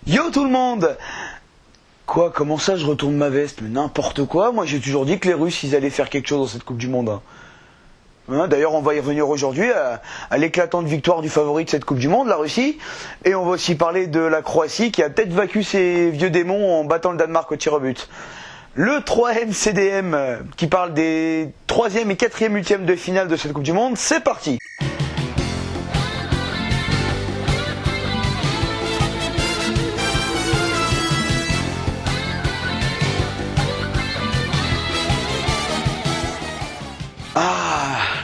Yo tout le monde! Quoi, comment ça je retourne ma veste? Mais n'importe quoi, moi j'ai toujours dit que les Russes ils allaient faire quelque chose dans cette Coupe du Monde. D'ailleurs on va y revenir aujourd'hui à l'éclatante victoire du favori de cette Coupe du Monde, la Russie. Et on va aussi parler de la Croatie qui a peut-être vaincu ses vieux démons en battant le Danemark au tir au but. Le 3M CDM qui parle des 3e et 4e huitièmes de finale de cette Coupe du Monde, c'est parti!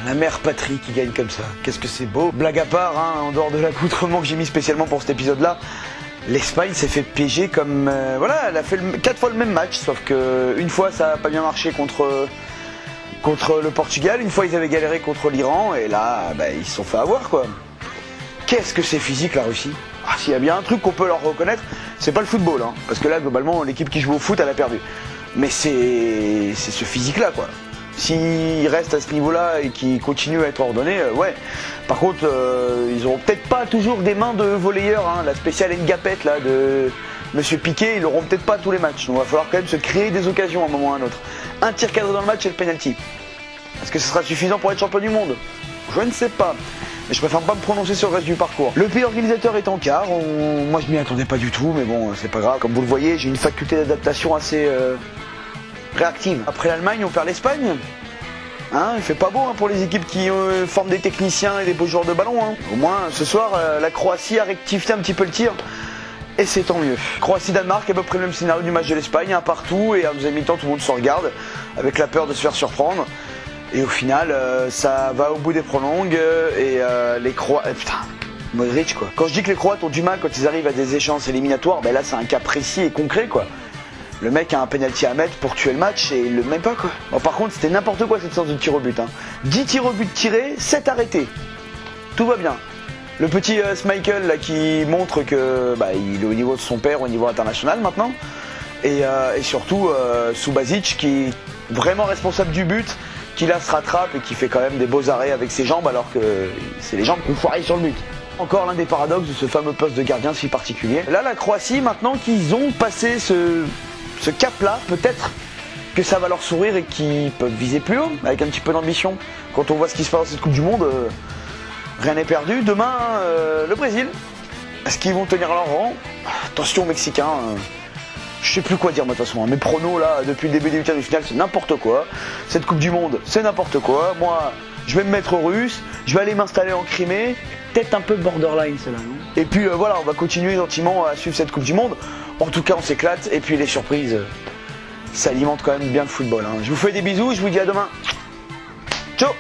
La mère patrie qui gagne comme ça, qu'est-ce que c'est beau. Blague à part, en dehors de l'accoutrement que j'ai mis spécialement pour cet épisode-là, l'Espagne s'est fait piéger comme... voilà, elle a fait 4 fois le même match, sauf que une fois ça n'a pas bien marché contre le Portugal, une fois ils avaient galéré contre l'Iran, et là, ils se sont fait avoir quoi. Qu'est-ce que c'est physique la Russie? S'il y a bien un truc qu'on peut leur reconnaître, c'est pas le football, parce que là, globalement, l'équipe qui joue au foot, elle a perdu. Mais c'est ce physique-là quoi. S'ils restent à ce niveau-là et qu'ils continuent à être ordonnés, ouais. Par contre, ils auront peut-être pas toujours des mains de volleyeurs. La spéciale Ngapet là de Monsieur Piqué, ils l'auront peut-être pas tous les matchs. Donc il va falloir quand même se créer des occasions à un moment ou à un autre. Un tir cadré dans le match et le penalty. Est-ce que ce sera suffisant pour être champion du monde? Je ne sais pas. Mais je préfère pas me prononcer sur le reste du parcours. Le pays organisateur est en quart. Moi je m'y attendais pas du tout, mais bon, c'est pas grave. Comme vous le voyez, j'ai une faculté d'adaptation assez... réactive. Après l'Allemagne, on perd l'Espagne. Il fait pas beau pour les équipes qui forment des techniciens et des beaux joueurs de ballon. Au moins, ce soir, la Croatie a rectifié un petit peu le tir. Et c'est tant mieux. Croatie-Danemark, à peu près le même scénario du match de l'Espagne, un partout. Et à deuxième mi-temps, tout le monde se regarde, avec la peur de se faire surprendre. Et au final, ça va au bout des prolongues. Et les Croates... putain, Modric quoi. Quand je dis que les Croates ont du mal quand ils arrivent à des échéances éliminatoires, là c'est un cas précis et concret quoi. Le mec a un penalty à mettre pour tuer le match et il le met pas quoi. Bon, par contre c'était n'importe quoi cette séance de tir au but. 10 tirs au but tirés, 7 arrêtés. Tout va bien. Le petit Schmeichel là qui montre que il est au niveau de son père au niveau international maintenant. Et surtout Subasic qui est vraiment responsable du but, qui là se rattrape et qui fait quand même des beaux arrêts avec ses jambes alors que c'est les jambes qui ont foiré sur le but. Encore l'un des paradoxes de ce fameux poste de gardien si particulier. Là la Croatie maintenant qu'ils ont passé ce cap-là, peut-être que ça va leur sourire et qu'ils peuvent viser plus haut, avec un petit peu d'ambition. Quand on voit ce qui se passe dans cette Coupe du Monde, rien n'est perdu. Demain, le Brésil. Est-ce qu'ils vont tenir leur rang? Attention, Mexicains. Je sais plus quoi dire, moi, de toute façon. Mes pronos, là, depuis le début des huitièmes de finale, c'est n'importe quoi. Cette Coupe du Monde, c'est n'importe quoi. Moi, je vais me mettre russe, je vais aller m'installer en Crimée. Peut-être un peu borderline, celle-là, non? Et puis, voilà, on va continuer gentiment à suivre cette Coupe du Monde. En tout cas, on s'éclate, et puis les surprises, ça alimente quand même bien le football. Je vous fais des bisous, je vous dis à demain. Ciao!